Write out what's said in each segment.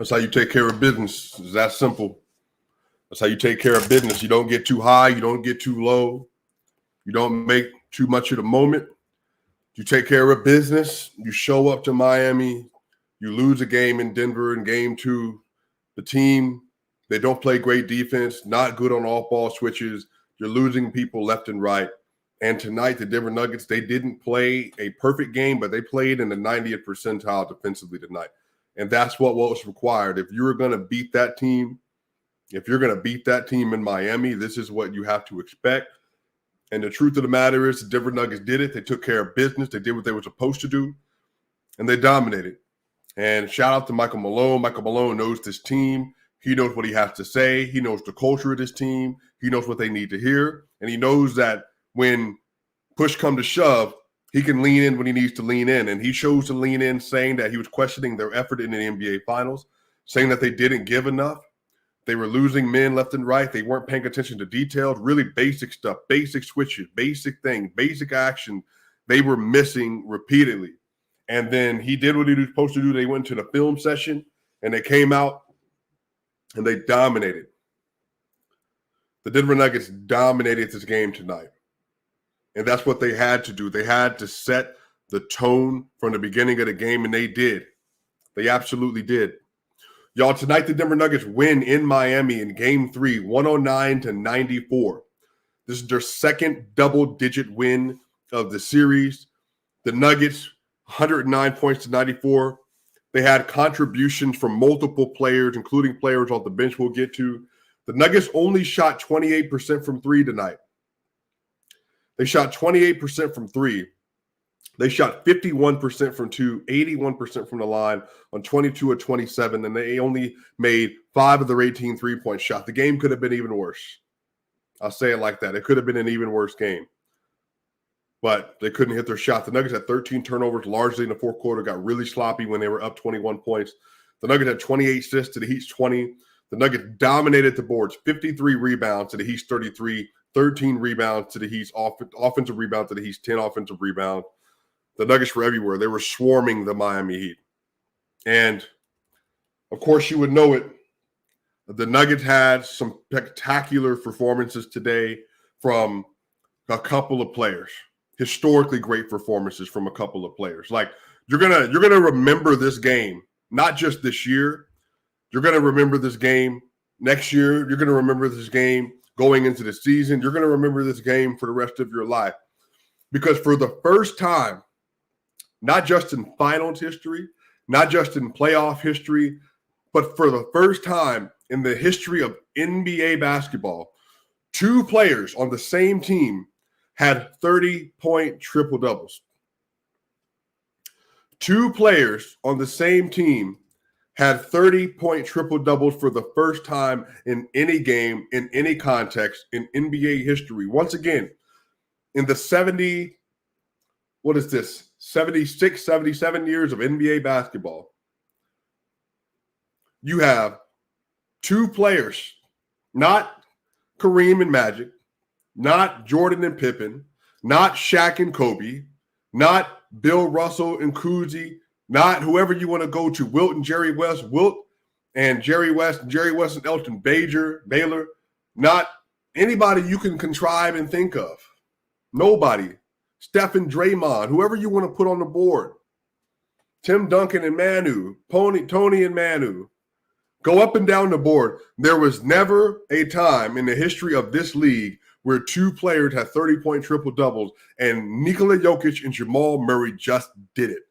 That's how you take care of business. It's that simple. That's how you take care of business. You don't get too high. You don't get too low. You don't make too much of the moment. You take care of business. You show up to Miami. You lose a game in Denver in game 2. The team, they don't play great defense, not good on off-ball switches. You're losing people left and right. And tonight, the Denver Nuggets, they didn't play a perfect game, but they played in the 90th percentile defensively tonight. And that's what was required. If you're going to beat that team, in Miami, this is what you have to expect. And the truth of the matter is the Denver Nuggets did it. They took care of business. They did what they were supposed to do, and they dominated. And shout out to Michael Malone. Michael Malone knows this team. He knows what he has to say. He knows the culture of this team. He knows what they need to hear. And he knows that when push come to shove, he can lean in when he needs to lean in. And he chose to lean in, saying that he was questioning their effort in the NBA Finals, saying that they didn't give enough. They were losing men left and right. They weren't paying attention to details, really basic stuff, basic switches, basic things, basic action. They were missing repeatedly. And then he did what he was supposed to do. They went to the film session, and they came out, and they dominated. The Denver Nuggets dominated this game tonight. And that's what they had to do. They had to set the tone from the beginning of the game, and they did. They absolutely did. Y'all, tonight the Denver Nuggets win in Miami in Game 3, 109-94. This is their second double-digit win of the series. The Nuggets, 109 points to 94. They had contributions from multiple players, including players off the bench we'll get to. The Nuggets only shot 28% from 3 tonight. They shot 28% from 3. They shot 51% from 2, 81% from the line on 22 of 27, and they only made 5 of their 18 three-point shots. The game could have been even worse. I'll say it like that. It could have been an even worse game. But they couldn't hit their shot. The Nuggets had 13 turnovers largely in the fourth quarter, got really sloppy when they were up 21 points. The Nuggets had 28 assists to the Heat's 20. The Nuggets dominated the boards, 53 rebounds to the Heat's 33, 13 rebounds to the Heat's offensive rebounds to the Heat's 10 offensive rebounds. The Nuggets were everywhere. They were swarming the Miami Heat. And, of course, you would know it. The Nuggets had some spectacular performances today from a couple of players. Historically great performances from a couple of players. Like, you're gonna remember this game, not just this year. You're going to remember this game next year. You're going to remember this game going into the season. You're going to remember this game for the rest of your life. Because for the first time, not just in finals history, not just in playoff history, but for the first time in the history of NBA basketball, 2 players on the same team had 30-point triple-doubles. 2 players on the same team had 30-point triple-doubles for the first time in any game, in any context, in NBA history. Once again, in the 76, 77 years of NBA basketball, you have 2 players, not Kareem and Magic, not Jordan and Pippen, not Shaq and Kobe, not Bill Russell and Cousy, not whoever you want to go to, Wilt and Jerry West, Wilt and Jerry West and Elton Baylor, not anybody you can contrive and think of. Nobody. Steph and Draymond, whoever you want to put on the board. Tim Duncan and Manu, Tony and Manu. Go up and down the board. There was never a time in the history of this league where 2 players had 30-point triple-doubles, and Nikola Jokic and Jamal Murray just did it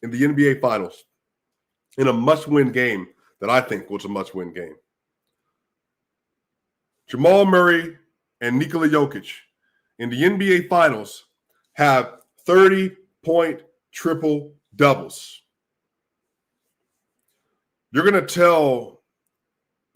in the NBA Finals in a must-win game that I think was a must-win game. Jamal Murray and Nikola Jokic in the NBA Finals have 30-point triple-doubles. You're going to tell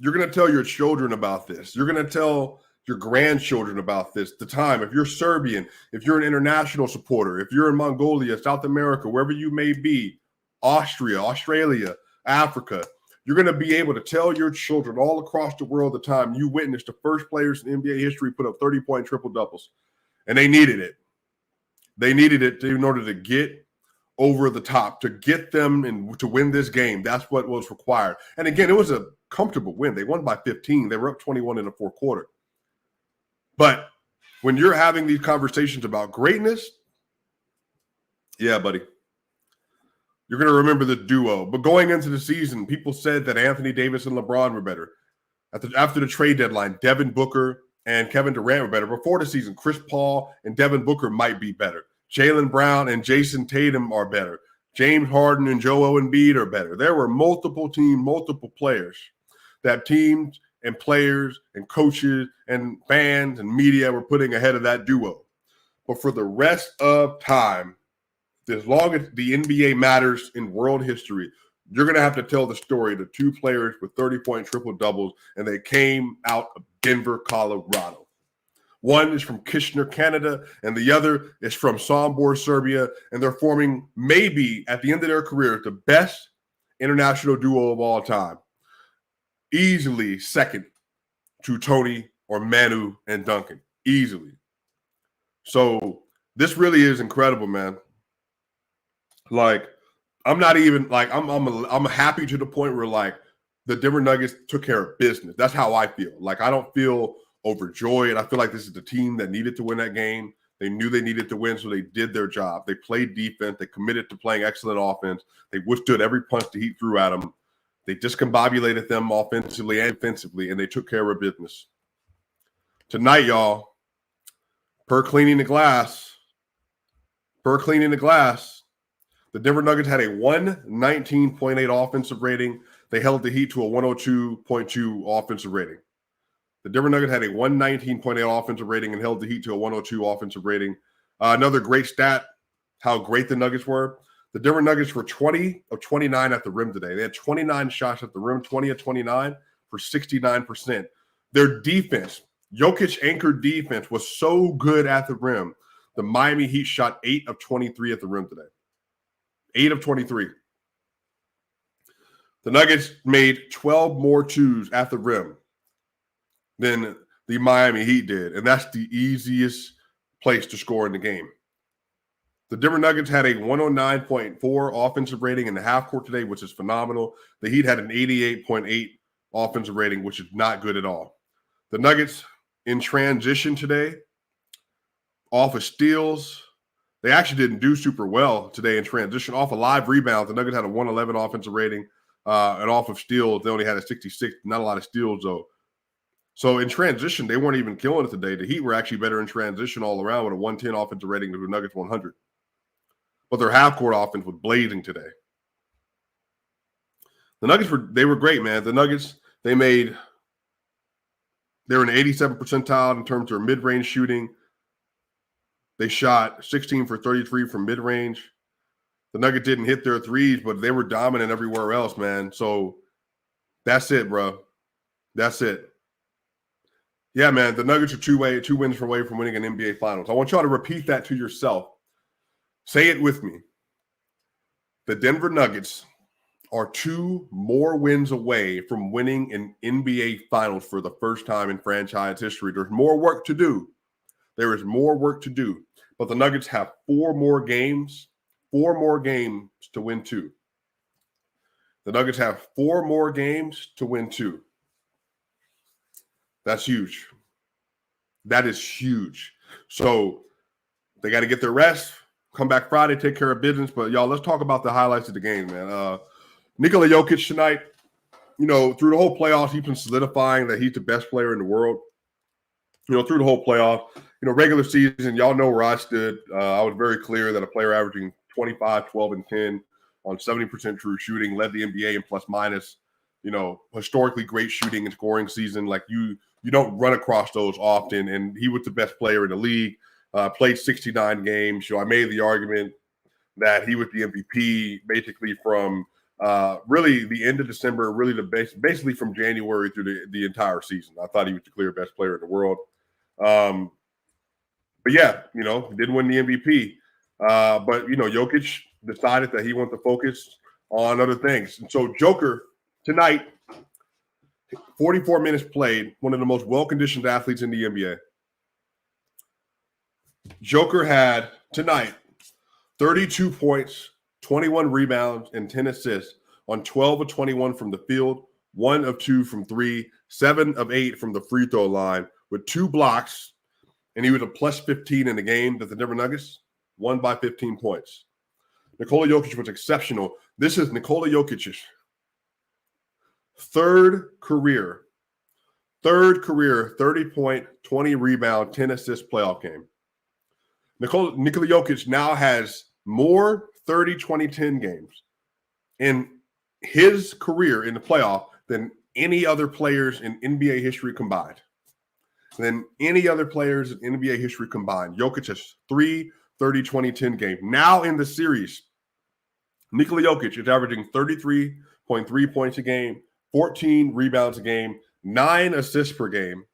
your children about this. You're going to tell your grandchildren about this. The time, if you're Serbian, if you're an international supporter, if you're in Mongolia, South America, wherever you may be, Austria, Australia, Africa, you're going to be able to tell your children all across the world the time you witnessed the first players in NBA history put up 30-point triple-doubles. And they needed it. They needed it in order to get over the top to get them and to win this game. That's what was required. And again, it was a comfortable win. They won by 15. They were up 21 in the fourth quarter. But when you're having these conversations about greatness, yeah, buddy, you're going to remember the duo. But going into the season, people said that Anthony Davis and LeBron were better. After the trade deadline, Devin Booker and Kevin Durant were better. Before the season, Chris Paul and Devin Booker might be better. Jaylen Brown and Jason Tatum are better. James Harden and Joel Embiid are better. There were multiple players that teams and players and coaches and fans and media were putting ahead of that duo. But for the rest of time, as long as the NBA matters in world history, you're going to have to tell the story of the two players with 30-point triple-doubles, and they came out of Denver, Colorado. One is from Kitchener, Canada, and the other is from Sombor, Serbia, and they're forming maybe, at the end of their career, the best international duo of all time. Easily second to Tony or Manu and Duncan. Easily. So this really is incredible, man. Like, I'm not even like I'm happy to the point where like the Denver Nuggets took care of business. That's how I feel. Like, I don't feel overjoyed. I feel like this is the team that needed to win that game. They knew they needed to win, so they did their job. They played defense. They committed to playing excellent offense. They withstood every punch the Heat threw at them. They discombobulated them offensively and defensively, and they took care of business. Tonight, y'all, per cleaning the glass, the Denver Nuggets had a 119.8 offensive rating. They held the Heat to a 102.2 offensive rating. The Denver Nuggets had a 119.8 offensive rating and held the Heat to a 102 offensive rating. Another great stat, how great the Nuggets were. The Denver Nuggets were 20 of 29 at the rim today. They had 29 shots at the rim, 20 of 29 for 69%. Their defense, Jokic anchored defense, was so good at the rim. The Miami Heat shot 8 of 23 at the rim today. 8 of 23. The Nuggets made 12 more twos at the rim than the Miami Heat did, and that's the easiest place to score in the game. The Denver Nuggets had a 109.4 offensive rating in the half court today, which is phenomenal. The Heat had an 88.8 offensive rating, which is not good at all. The Nuggets in transition today, off of steals, they actually didn't do super well today in transition. Off a live rebound, the Nuggets had a 111 offensive rating, and off of steals, they only had a 66. Not a lot of steals, though. So in transition, they weren't even killing it today. The Heat were actually better in transition all around with a 110 offensive rating to the Nuggets 100. But their half-court offense was blazing today. The Nuggets were great, man. The Nuggets, they were in the 87th percentile in terms of their mid-range shooting. They shot 16 for 33 from mid-range. The Nuggets didn't hit their threes, but they were dominant everywhere else, man. So that's it, bro. That's it. Yeah, man, the Nuggets are two wins away from winning an NBA Finals. I want y'all to repeat that to yourself. Say it with me. The Denver Nuggets are 2 more wins away from winning an NBA Finals for the first time in franchise history. There's more work to do. There is more work to do. But the Nuggets have 4 more games to win 2. The Nuggets have 4 more games to win 2. That's huge. That is huge. So they got to get their rest, come back Friday, take care of business. But, y'all, let's talk about the highlights of the game, man. Nikola Jokic tonight, through the whole playoffs, he's been solidifying that he's the best player in the world. Through the whole playoff, regular season, y'all know where I stood. I was very clear that a player averaging 25, 12, and 10 on 70% true shooting led the NBA in plus minus. Historically great shooting and scoring season. Like you don't run across those often. And he was the best player in the league, played 69 games. I made the argument that he was the MVP basically from really the end of December, really basically from January through the entire season. I thought he was the clear best player in the world. But yeah, didn't win the MVP. But Jokic decided that he wanted to focus on other things. And so Joker tonight, 44 minutes played, one of the most well-conditioned athletes in the NBA. Joker had tonight 32 points, 21 rebounds, and 10 assists on 12 of 21 from the field, 1 of 2 from 3, 7 of 8 from the free throw line, with 2 blocks, and he was a plus 15 in the game that the Denver Nuggets won by 15 points. Nikola Jokic was exceptional. This is Nikola Jokic's third career 30-point, 20-rebound, 10-assist playoff game. Nikola Jokic now has more 30-20-10 games in his career in the playoff than any other players in NBA history combined. Jokic has 3 30-20-10 games. Now in the series, Nikola Jokic is averaging 33.3 points a game, 14 rebounds a game, 9 assists per game,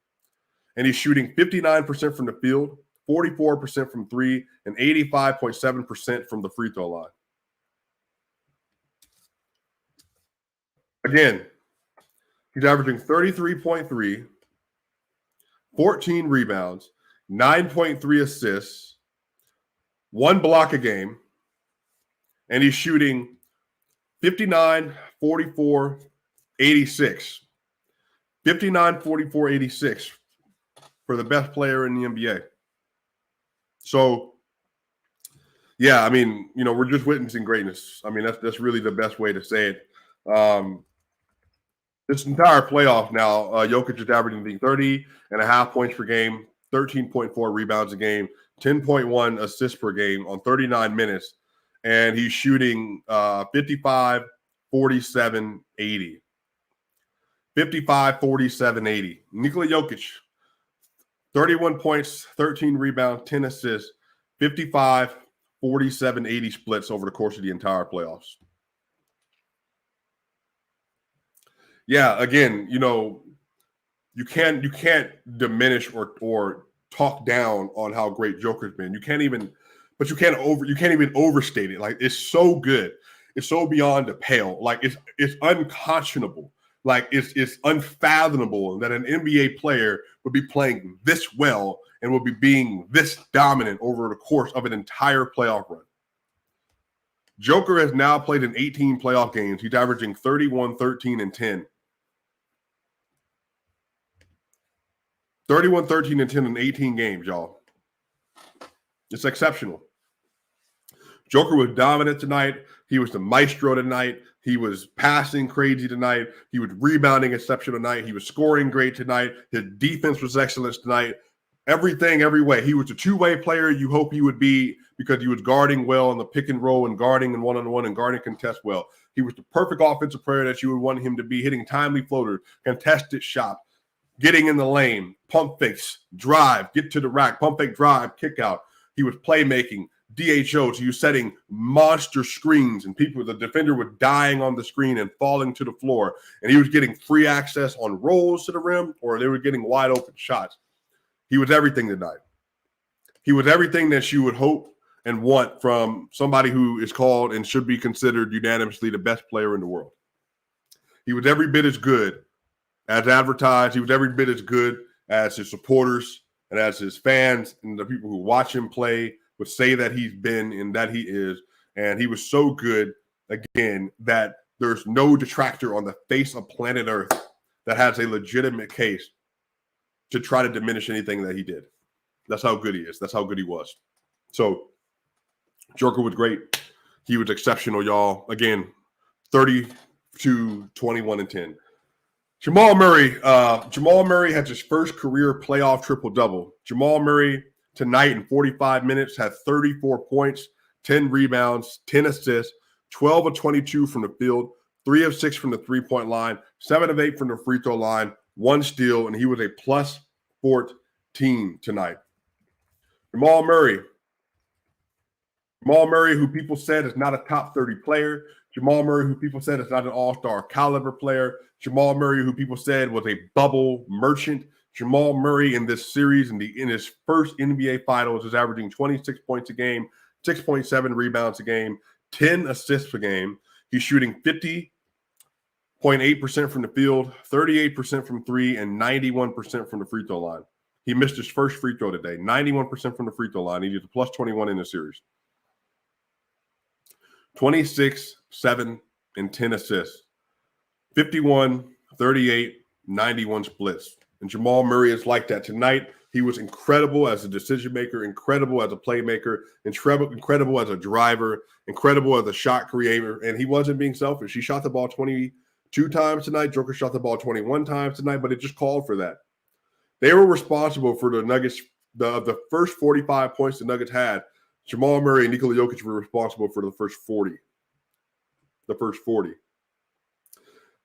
and he's shooting 59% from the field, 44% from 3, and 85.7% from the free throw line. Again, he's averaging 33.3, 14 rebounds, 9.3 assists, 1 block a game, and he's shooting 59, 44, 86. 59, 44, 86 for the best player in the NBA. So, yeah, I mean, we're just witnessing greatness. I mean, that's really the best way to say it. This entire playoff now, Jokic is averaging 30.5 points per game, 13.4 rebounds a game, 10.1 assists per game on 39 minutes, and he's shooting 55, 47, 80. 55, 47, 80. Nikola Jokic, 31 points, 13 rebounds, 10 assists, 55, 47, 80 splits over the course of the entire playoffs. Yeah, again, you can't diminish or talk down on how great Joker's been. You can't even overstate it. Like, it's so good. It's so beyond the pale. Like, it's unconscionable. Like, it's unfathomable that an NBA player would be playing this well and would be being this dominant over the course of an entire playoff run. Joker has now played in 18 playoff games. He's averaging 31, 13, and 10. 31, 13, and 10 in 18 games, y'all. It's exceptional. Joker was dominant tonight. He was the maestro tonight. He was passing crazy tonight. He was rebounding exceptional tonight. He was scoring great tonight. His defense was excellent tonight. Everything, every way. He was a two-way player you hope he would be because he was guarding well in the pick and roll and guarding in one-on-one and guarding contest well. He was the perfect offensive player that you would want him to be, hitting timely floaters, contested shots, getting in the lane, pump fakes, drive, get to the rack, pump fake, drive, kick out. He was playmaking, DHO, so you're setting monster screens, and the defender was dying on the screen and falling to the floor, and he was getting free access on rolls to the rim, or they were getting wide open shots. He was everything tonight. He was everything that you would hope and want from somebody who is called and should be considered unanimously the best player in the world. He was every bit as good as advertised. He was every bit as good as his supporters and as his fans and the people who watch him play would say that he's been and that he is. And he was so good, again, that there's no detractor on the face of planet Earth that has a legitimate case to try to diminish anything that he did. That's how good he is. That's how good he was. So Joker was great. He was exceptional, y'all. Again, 32, 21, and 10. Jamal Murray had his first career playoff triple-double. Jamal Murray tonight in 45 minutes had 34 points, 10 rebounds, 10 assists, 12 of 22 from the field, 3 of 6 from the three-point line, 7 of 8 from the free throw line, 1 steal, and he was a plus 14 tonight. Jamal Murray, who people said is not a top 30 player. Jamal Murray, who people said is not an all-star caliber player. Jamal Murray, who people said was a bubble merchant. Jamal Murray in this series, in his first NBA Finals, is averaging 26 points a game, 6.7 rebounds a game, 10 assists a game. He's shooting 50.8% from the field, 38% from 3, and 91% from the free throw line. He missed his first free throw today, 91% from the free throw line. He did a plus 21 in the series. 26, 7, and 10 assists. 51, 38, 91 splits. And Jamal Murray is like that tonight. He was incredible as a decision maker, incredible as a playmaker, incredible as a driver, incredible as a shot creator. And he wasn't being selfish. He shot the ball 22 times tonight. Joker shot the ball 21 times tonight, but it just called for that. They were responsible for the Nuggets. The first 45 points the Nuggets had, Jamal Murray and Nikola Jokic were responsible for the first 40. The first 40.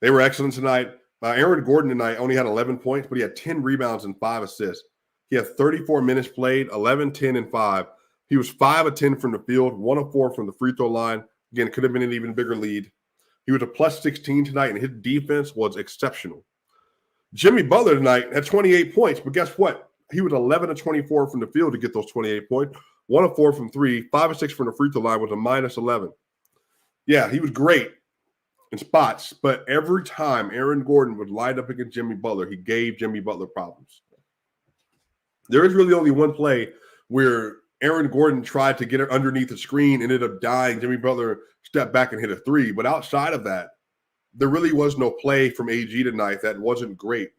They were excellent tonight. Aaron Gordon tonight only had 11 points, but he had 10 rebounds and 5 assists. He had 34 minutes played, 11, 10, and 5. He was 5 of 10 from the field, 1 of 4 from the free throw line. Again, could have been an even bigger lead. He was a plus 16 tonight, and his defense was exceptional. Jimmy Butler tonight had 28 points, but guess what? He was 11 of 24 from the field to get those 28 points, 1 of 4 from 3, 5 of 6 from the free throw line was a minus 11. Yeah, he was great in spots, but every time Aaron Gordon would line up against Jimmy Butler, he gave Jimmy Butler problems. There is really only one play where Aaron Gordon tried to get it underneath the screen, ended up dying. Jimmy Butler stepped back and hit a three. But outside of that, there really was no play from AG tonight that wasn't great.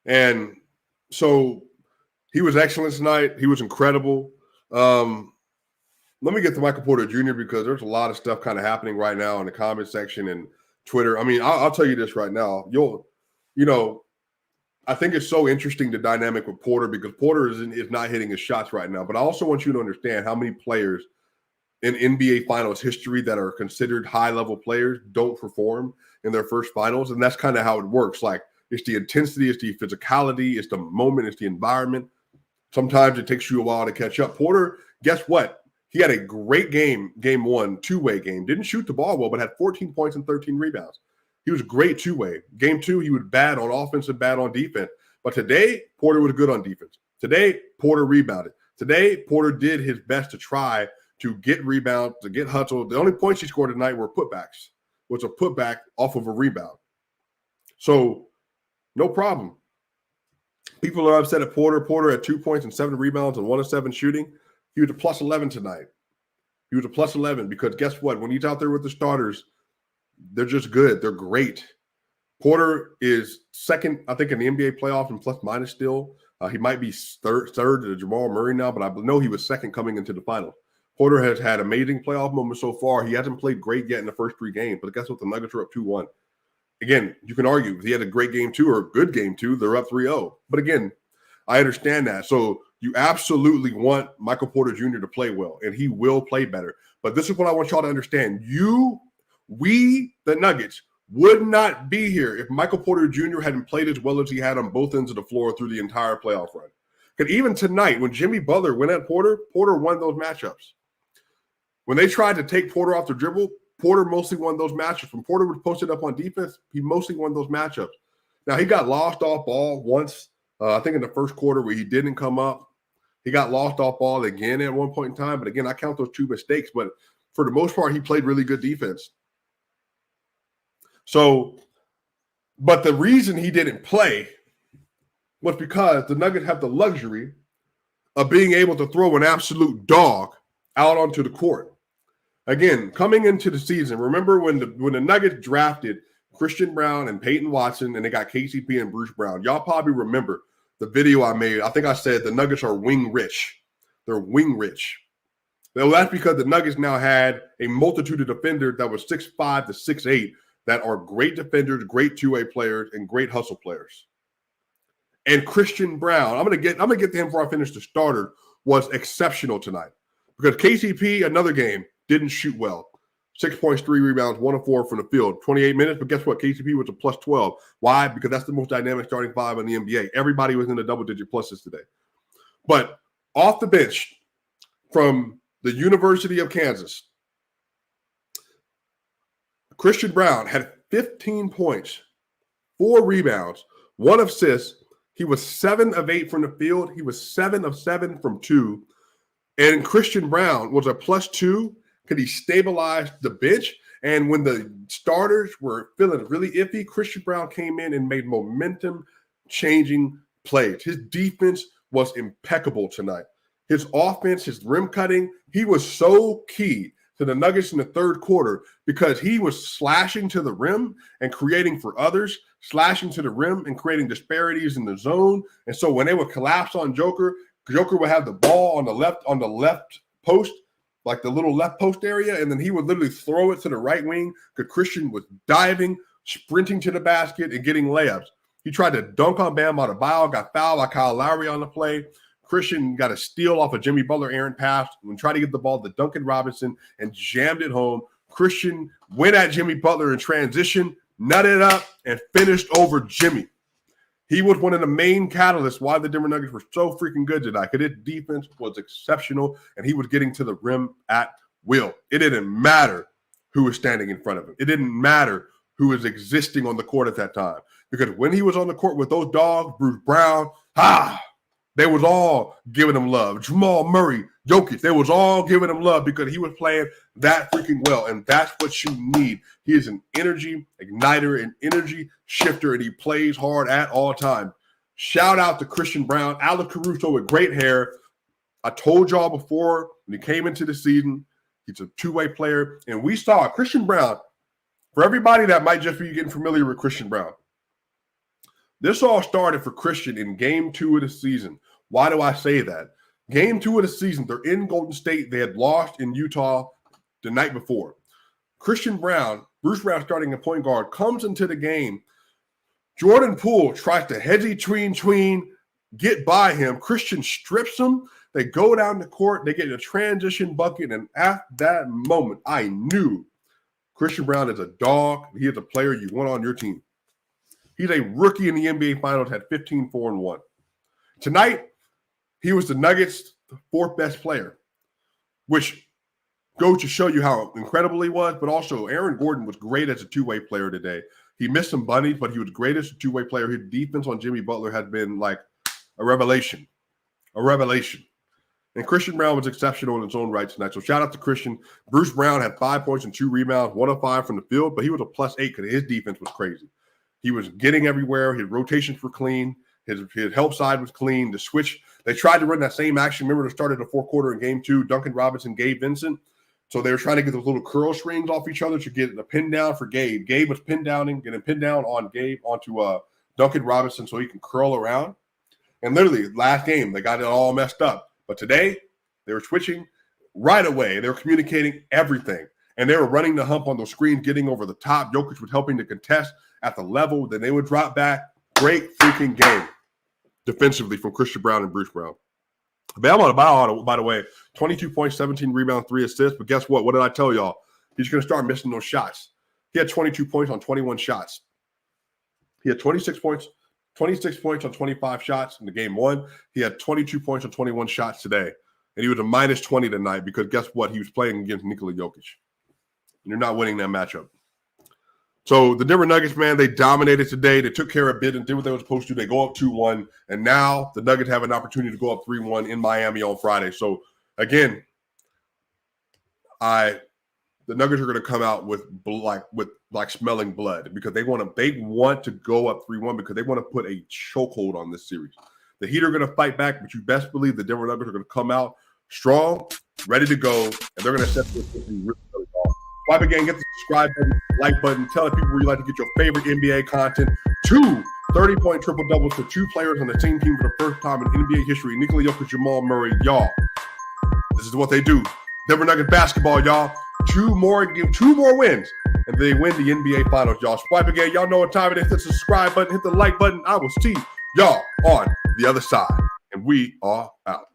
And so he was excellent tonight. He was incredible. Let me get to Michael Porter Jr. because there's a lot of stuff kind of happening right now in the comment section and Twitter. I mean, I'll tell you this right now. I think it's so interesting, the dynamic with Porter, because Porter is not hitting his shots right now. But I also want you to understand how many players in NBA Finals history that are considered high-level players don't perform in their first finals. And that's kind of how it works. Like, it's the intensity, it's the physicality, it's the moment, it's the environment. Sometimes it takes you a while to catch up. Porter, guess what? He had a great game one, two-way game. Didn't shoot the ball well, but had 14 points and 13 rebounds. He was great two-way. Game two, he was bad on offense and bad on defense. But today, Porter was good on defense. Today, Porter rebounded. Today, Porter did his best to try to get rebounds, to get hustle. The only points he scored tonight were putbacks, was a putback off of a rebound. So, no problem. People are upset at Porter. Porter had 2 points and 7 rebounds and 1 of 7 shooting. He was a plus 11 tonight. He was a plus 11 because guess what? When he's out there with the starters, they're just good. They're great. Porter is second, I think, in the NBA playoff in plus minus still. He might be third to Jamal Murray now, but I know he was second coming into the finals. Porter has had amazing playoff moments so far. He hasn't played great yet in the first 3 games, but guess what? The Nuggets are up 2-1. Again, you can argue if he had a great game 2 or a good game 2, they're up 3-0. But again, I understand that. So you absolutely want Michael Porter Jr. to play well, and he will play better. But this is what I want y'all to understand. We, the Nuggets, would not be here if Michael Porter Jr. hadn't played as well as he had on both ends of the floor through the entire playoff run. Because even tonight, when Jimmy Butler went at Porter, Porter won those matchups. When they tried to take Porter off the dribble, Porter mostly won those matchups. When Porter was posted up on defense, he mostly won those matchups. Now, he got lost off ball once, I think in the first quarter where he didn't come up. He got lost off ball again at one point in time. But again, I count those 2 mistakes. But for the most part, he played really good defense. So, but the reason he didn't play was because the Nuggets have the luxury of being able to throw an absolute dog out onto the court. Again, coming into the season, remember when the Nuggets drafted Christian Brown and Peyton Watson and they got KCP and Bruce Brown. Y'all probably remember the video I made. I think I said the Nuggets are wing rich. They're wing rich. Well, that's because the Nuggets now had a multitude of defenders that was 6'5" to 6'8", that are great defenders, great two-way players, and great hustle players. And Christian Brown, I'm gonna get to him before I finish the starter, was exceptional tonight. Because KCP, another game, didn't shoot well. 6 points, 3 rebounds, 1 of 4 from the field. 28 minutes, but guess what? KCP was a plus 12. Why? Because that's the most dynamic starting 5 in the NBA. Everybody was in the double-digit pluses today. But off the bench from the University of Kansas, Christian Brown had 15 points, 4 rebounds, 1 assist. He was 7 of 8 from the field. He was 7 of 7 from 2. And Christian Brown was a plus 2 because he stabilized the bench. And when the starters were feeling really iffy, Christian Brown came in and made momentum-changing plays. His defense was impeccable tonight. his offense, his rim cutting, he was so key to the Nuggets in the third quarter because he was slashing to the rim and creating for others, slashing to the rim and creating disparities in the zone. And so when they would collapse on Joker would have the ball on the left post, like the little left post area, and then he would literally throw it to the right wing because Christian was diving, sprinting to the basket, and getting layups. He tried to dunk on Bam Adebayo, got fouled by Kyle Lowry on the play. Christian got a steal off a Jimmy Butler errant pass and tried to get the ball to Duncan Robinson and jammed it home. Christian went at Jimmy Butler in transition, nutted up, and finished over Jimmy. He was one of the main catalysts why the Denver Nuggets were so freaking good tonight, because his defense was exceptional, and he was getting to the rim at will. It didn't matter who was standing in front of him. It didn't matter who was existing on the court at that time, because when he was on the court with those dogs, Bruce Brown, they was all giving him love. Jamal Murray, Jokic, they was all giving him love because he was playing that freaking well, and that's what you need. He is an energy igniter, an energy shifter, and he plays hard at all times. Shout out to Christian Brown, Alex Caruso with great hair. I told y'all before when he came into the season, he's a two-way player, and we saw Christian Brown. For everybody that might just be getting familiar with Christian Brown, this all started for Christian in Game 2 of the season. Why do I say that? Game 2 of the season, they're in Golden State. They had lost in Utah the night before. Christian Brown, Bruce Brown starting a point guard, comes into the game. Jordan Poole tries to hedgy tween, get by him. Christian strips him. They go down the court. They get a transition bucket. And at that moment, I knew Christian Brown is a dog. He is a player you want on your team. He's a rookie in the NBA Finals, had 15, 4, and 1. Tonight, he was the Nuggets' fourth best player, which goes to show you how incredible he was, but also Aaron Gordon was great as a two-way player today. He missed some bunnies, but he was great as a two-way player. His defense on Jimmy Butler has been like a revelation. And Christian Brown was exceptional in his own right tonight. So shout out to Christian. Bruce Brown had 5 points and 2 rebounds, 1 of 5 from the field, but he was a +8 because his defense was crazy. He was getting everywhere. His rotations were clean. His help side was clean. The switch, they tried to run that same action. Remember, they started the fourth quarter in Game 2, Duncan Robinson, Gabe Vincent. So they were trying to get those little curl strings off each other to get a pin down for Gabe. Gabe was getting pinned down on Gabe onto Duncan Robinson so he can curl around. And literally, last game, they got it all messed up. But today, they were switching right away. They were communicating everything. And they were running the hump on those screens, getting over the top. Jokic was helping to contest at the level. Then they would drop back. Great freaking game defensively from Christian Brown and Bruce Brown. Bam Adebayo, by the way, 22 points, 17 rebounds, 3 assists. But guess what? What did I tell y'all? He's going to start missing those shots. He had 22 points on 21 shots. He had 26 points on 25 shots in the game 1. He had 22 points on 21 shots today. And he was a -20 tonight because guess what? He was playing against Nikola Jokic. And you're not winning that matchup. So the Denver Nuggets, man, they dominated today. They took care of business, did what they were supposed to. They go up 2-1, and now the Nuggets have an opportunity to go up 3-1 in Miami on Friday. So again, the Nuggets are going to come out with smelling blood because they want to go up 3-1 because they want to put a chokehold on this series. The Heat are going to fight back, but you best believe the Denver Nuggets are going to come out strong, ready to go, and they're going to set this really, really well. Swipe again, get the subscribe button, like button, tell people where you like to get your favorite NBA content. 2 30-point triple-doubles for 2 players on the same team for the first time in NBA history. Nikola Jokic, Jamal Murray, y'all. This is what they do. Denver Nuggets basketball, y'all. 2 more wins, and they win the NBA Finals, y'all. Swipe again, y'all know what time it is. Hit the subscribe button, hit the like button. I will see y'all on the other side, and we are out.